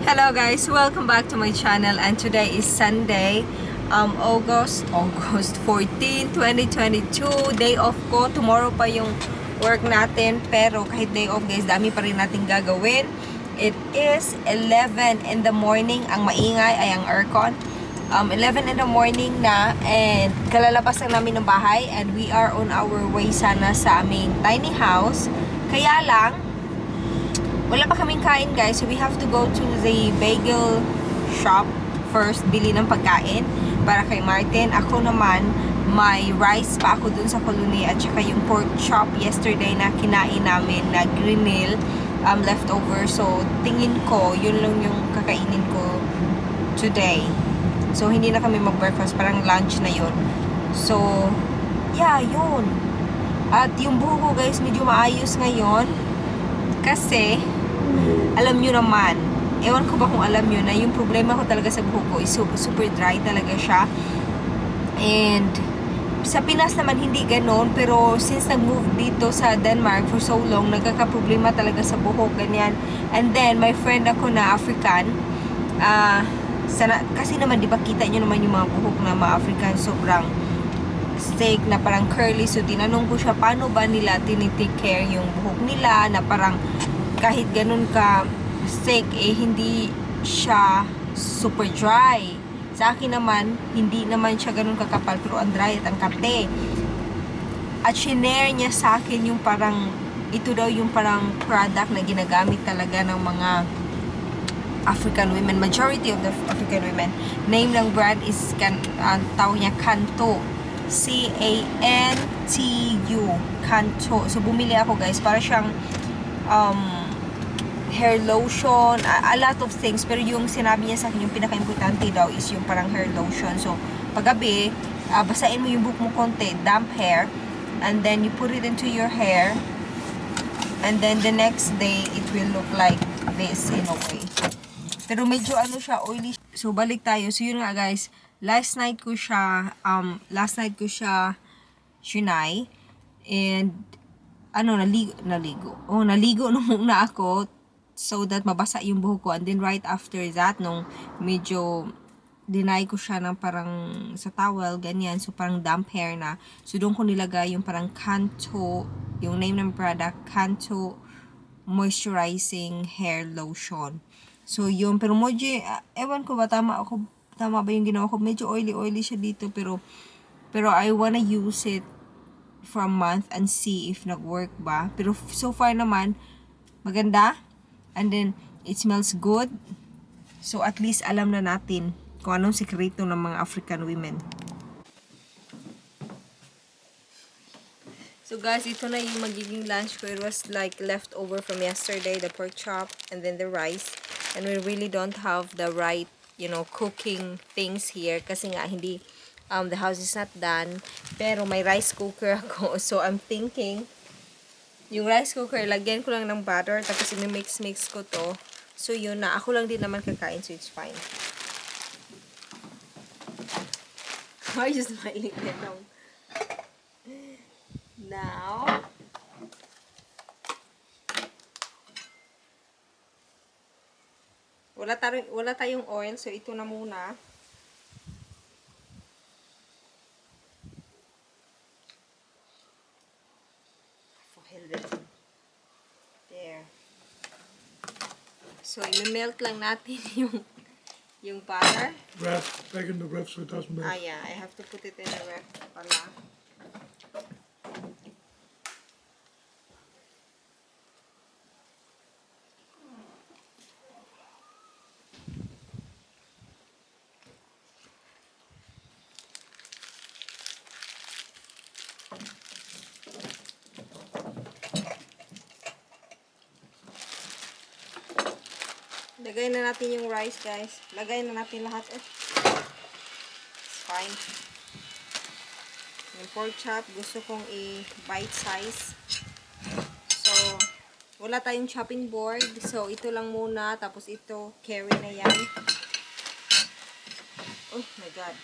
Hello guys, welcome back to my channel and today is Sunday, August 14, 2022. Day off ko. Tomorrow pa yung work natin, pero kahit day off guys, dami pa rin natin gagawin. It is 11 in the morning. Ang maingay ay ang aircon. 11 in the morning na and kalalabas lang namin ng bahay and we are on our way sana sa aming tiny house. Kaya lang wala pa kaming kain guys, so we have to go to the bagel shop first, bili ng pagkain para kay Martin. Ako naman, may rice pa ako dun sa colony at saka yung pork chop yesterday na kinain namin na grinil, leftover. So tingin ko, yun lang yung kakainin ko today. So hindi na kami mag-breakfast, parang lunch na yun. So, yeah, yun. At yung buho ko guys, medyo maayos ngayon. Kasi, alam nyo naman, ewan ko ba kung alam nyo na yung problema ko talaga sa buhok ko is super dry talaga siya. And sa Pinas naman hindi ganon, pero since nag-move dito sa Denmark for so long, nagkakaproblema talaga sa buhok, ganyan. And then, my friend ako na African, kasi naman, di ba kita nyo naman yung mga buhok na mga African, sobrang steak na parang curly. So, tinanong ko siya, paano ba nila tinitake care yung buhok nila na parang kahit ganun ka steak, hindi siya super dry. Sa akin naman, hindi naman siya ganun kakapal, pero ang dry at ang kate. At shinare niya sa akin yung parang, ito daw yung parang product na ginagamit talaga ng mga African women, majority of the African women. Name ng brand is, tawag niya Kanto. C-A-N-T-U. Kanto. So, bumili ako guys, para siyang hair lotion, a lot of things. Pero yung sinabi niya sa akin, yung pinaka-importante daw is yung parang hair lotion. So, paggabi, basain mo yung buhok mo konti, damp hair, and then you put it into your hair, and then the next day, it will look like this in a way. Pero medyo siya, oily. So, balik tayo. So, yun nga guys, last night ko siya shinay, and naligo na ako so that mabasa yung buhok ko. And then right after that, nung medyo dinay ko siya ng parang sa towel, ganyan, so parang damp hair na, so doon ko nilagay yung parang Kanto, yung name ng product, Kanto moisturizing hair lotion. So yun, pero medyo ewan ko ba tama ba yung ginawa ko, medyo oily siya dito, pero I wanna use it for a month and see if nag-work ba. Pero so far naman, maganda. And then, it smells good. So, at least alam na natin kung anong sekreto ng mga African women. So, guys, ito na yung magiging lunch ko. It was like leftover from yesterday, the pork chop, and then the rice. And we really don't have the right, cooking things here. Kasi nga, hindi, the house is not done. Pero may rice cooker ako. So, I'm thinking, yung rice cooker, lagyan ko lang ng butter, tapos i-mix ko to. So, yun na. Ako lang din naman kakain, so it's fine. Why are you smiling now? Now, wala tayong oil, so ito na muna. There. So, i-melt lang natin yung butter. Back in the ref so it doesn't melt. Yeah, I have to put it in the ref pala. Lagay na natin yung rice, guys. Lagay na natin lahat. It's fine. Yung pork chop, gusto kong i-bite size. So, wala tayong chopping board. So, ito lang muna. Tapos ito, carry na yan. Oh my God.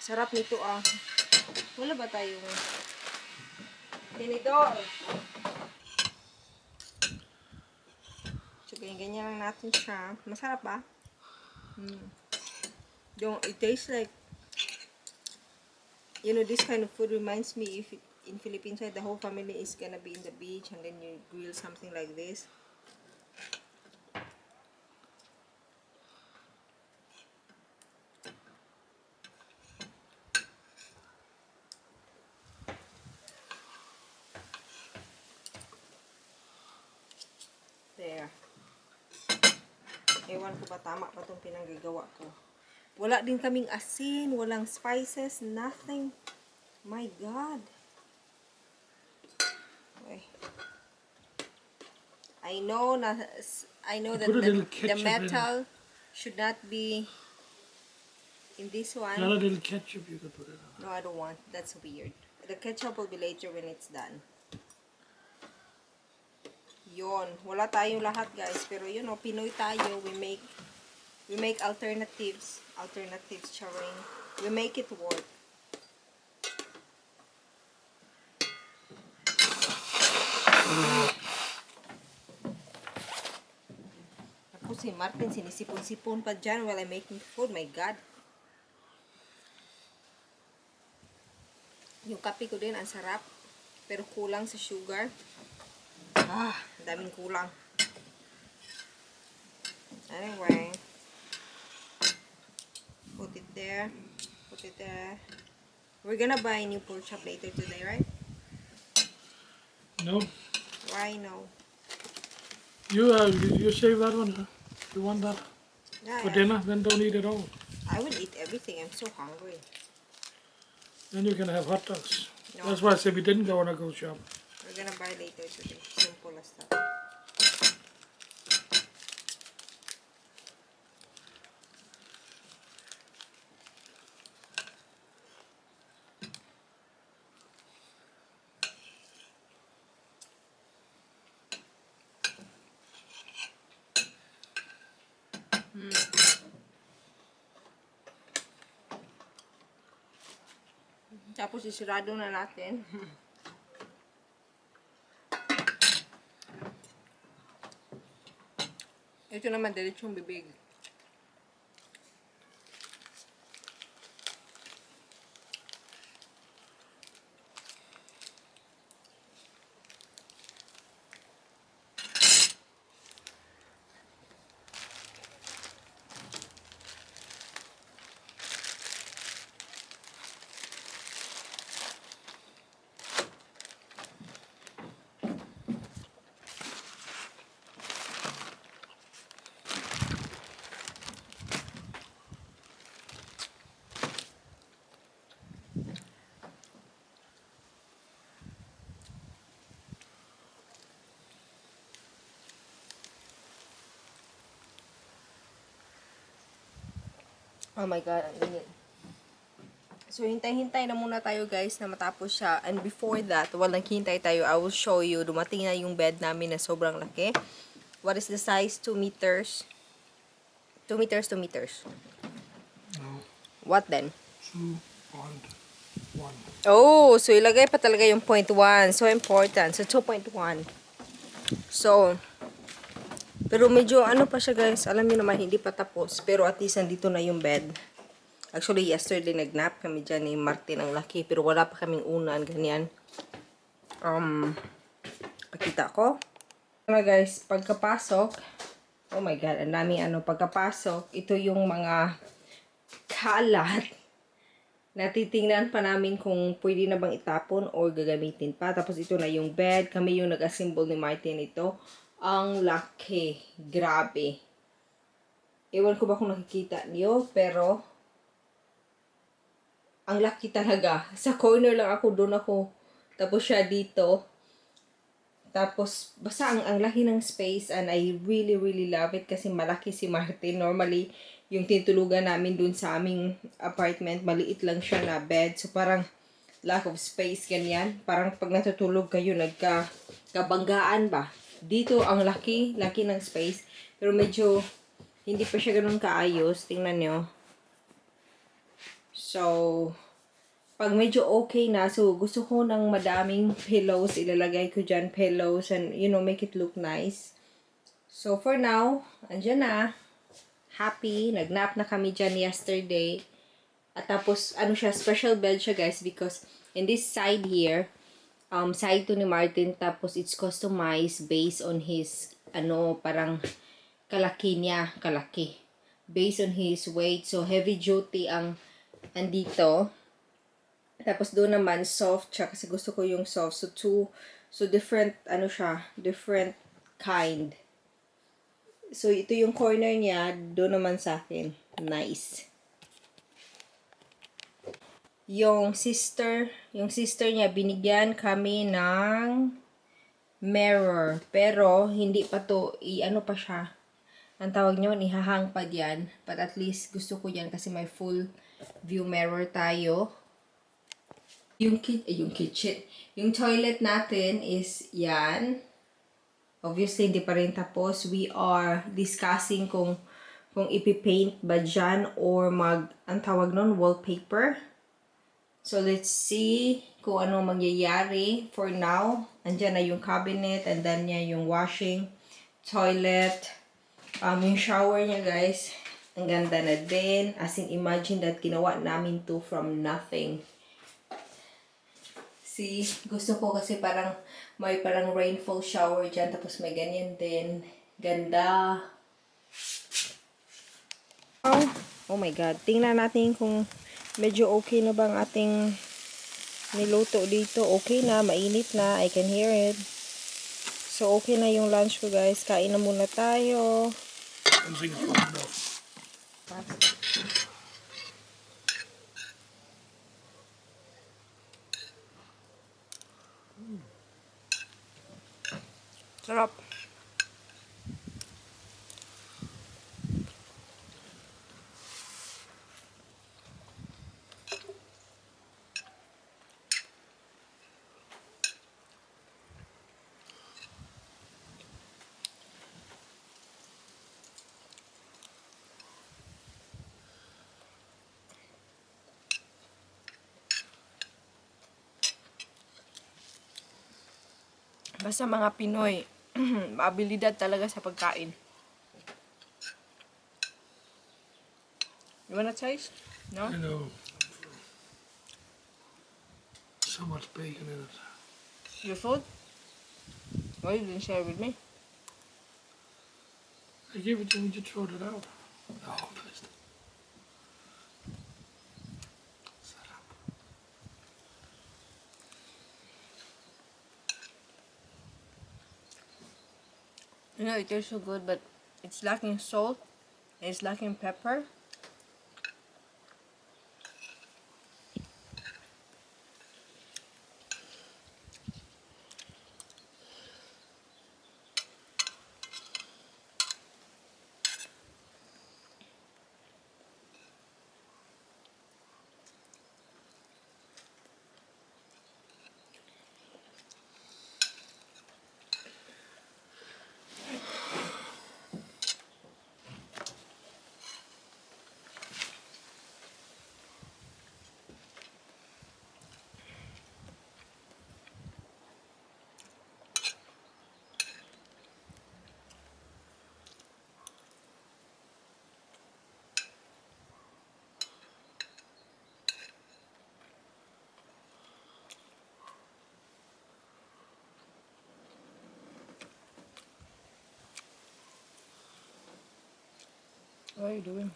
Sarap nito Wala ba tayong tinidor? Yan, ganyan lang natin siya. Masarap ba? It tastes like, you know, this kind of food reminds me if in Philippines, the whole family is gonna be in the beach and then you grill something like this. There. Ewan ko ba tama pa itong pinanggagawa ko. Wala din kaming asin, walang spices, nothing. My God. Okay. I know that Put a little the ketchup in it. metal should not be in this one. Got a little ketchup you could put it on. No, I don't want. That's weird. The ketchup will be later when it's done. Yon, wala tayong lahat guys, pero you know, Pinoy tayo, we make alternatives, charing. We make it work. Ako si Martin, sinisipon-sipon pa dyan while I'm making food, my God. Yung kape ko din, ang sarap, pero kulang sa sugar. Daming kulang. Anyway, put it there. We're gonna buy a new pork chop later today, right? No. Why no? You save that one, huh? You want that for Yeah, dinner? Then don't eat it all. I will eat everything. I'm so hungry. Then you can have hot dogs. No. That's why I said we didn't go on a go shop. We're gonna buy later today. Simple as that. Tapos isirado na natin. Ito naman diretsong bibig. Oh my God, ang init. So, hintay-hintay na muna tayo guys na matapos siya. And before that, while naghihintay tayo, I will show you, dumating na yung bed namin na sobrang laki. What is the size? 2 meters? 2 meters, 2 meters. No. What then? 2.1. Oh, so ilagay pa talaga yung 0.1. So important. So, 2.1. So, pero medyo ano pa siya guys. Alam niyo naman, hindi pa tapos. Pero at least nandito na yung bed. Actually, yesterday nag-nap kami dyan ni Martin ang laki. Pero wala pa kaming unan. Ganyan. Pakita ko. Ano guys, pagkapasok. Oh my God, ang dami ano. Pagkapasok, ito yung mga kalat. Natitingnan pa namin kung pwede na bang itapon or gagamitin pa. Tapos ito na yung bed. Kami yung nag-assemble ni Martin ito. Ang laki. Grabe. Ewan ko ba kung nakikita niyo, pero ang laki talaga. Sa corner lang ako, doon ako. Tapos siya dito. Tapos, basta ang laki ng space and I really, really love it kasi malaki si Martin. Normally, yung tinutulugan namin dun sa aming apartment, maliit lang siya na bed. So, parang lack of space, ganyan. Parang pag natutulog kayo, nagkabanggaan ba? Dito, ang laki ng space. Pero medyo, hindi pa siya ganun kaayos. Tingnan nyo. So, pag medyo okay na, so gusto ko ng madaming pillows, ilalagay ko dyan pillows and, you know, make it look nice. So, for now, andyan na. Happy. Nagnap na kami dyan yesterday. At tapos, ano siya, special bed siya, guys, because in this side here, side to ni Martin, tapos it's customized based on his, parang kalaki niya, kalaki. Based on his weight. So, heavy duty ang andito. Tapos, doon naman, soft siya, kasi gusto ko yung soft. So different, siya, different kind. So, ito yung corner niya, doon naman sa akin. Nice. Yung sister niya, binigyan kami ng mirror. Pero, hindi pa to, pa siya. Ang tawag nyo, ihahang pa diyan. But at least, gusto ko yan kasi may full view mirror tayo. Yung kitchen. Yung toilet natin is yan. Obviously, hindi pa rin tapos. We are discussing kung ipipaint ba dyan or ang tawag nun, wallpaper. So, let's see kung ano mangyayari. For now, andyan na yung cabinet, and then niya yung washing, toilet, yung shower niya, guys. Ang ganda na din. As in, imagine that ginawa namin to from nothing. See, gusto ko kasi may parang rainfall shower dyan, tapos may ganyan din. Ganda. Oh my God. Tingnan natin kung medyo okay na bang ating niluto dito. Okay na, mainit na. I can hear it. So, okay na yung lunch ko, guys. Kain na muna tayo. Something's falling off. Sarap. Basta mga Pinoy, abilidad talaga sa pagkain. You wanna taste? No? I know. So much bacon in it. Your food? Why you didn't share with me? I gave it to you and you throw it out. Oh, please. Sarap. You know, it tastes so good, but it's lacking salt. It's lacking pepper. What are you doing?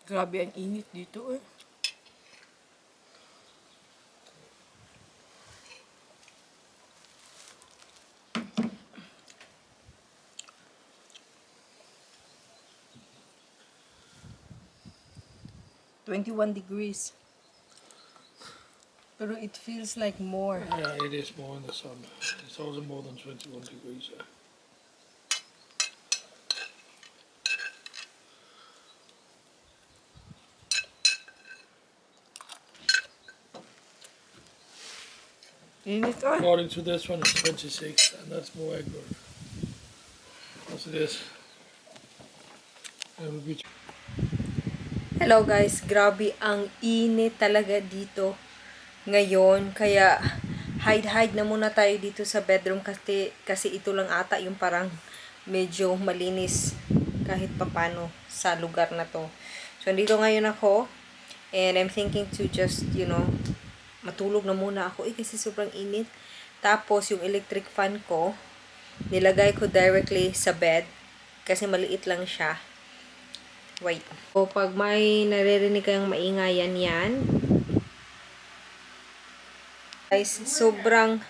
Grabe ang init dito eh. $21 degrees. Pero it feels like more. Yeah, it is more in the sun. It's also more than 21 degrees. Yeah. Init ah. According to this one, it's 26, and that's more accurate. As it is. It will be Hello guys, grabe ang init talaga dito ngayon. Kaya hide na muna tayo dito sa bedroom kasi ito lang ata yung parang medyo malinis kahit papano sa lugar na to. So dito ngayon ako and I'm thinking to just, matulog na muna ako kasi sobrang init. Tapos yung electric fan ko, nilagay ko directly sa bed kasi maliit lang siya. Wait. O pag may naririnig kayong maingayan yan. Guys, sobrang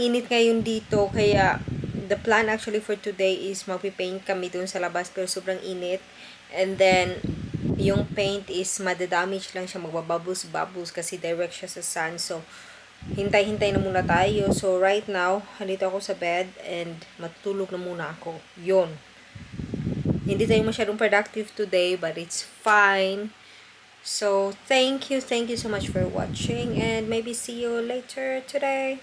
init ngayon dito. Kaya, the plan actually for today is magpipaint kami dun sa labas. Pero sobrang init. And then, yung paint is madadamage lang siya. Magbabubbles kasi direct siya sa sun. So, hintay-hintay na muna tayo. So, right now, halito ako sa bed and matutulog na muna ako. Yun. Hindi tayo masyadong productive today, but it's fine. So, thank you so much for watching, and maybe see you later today.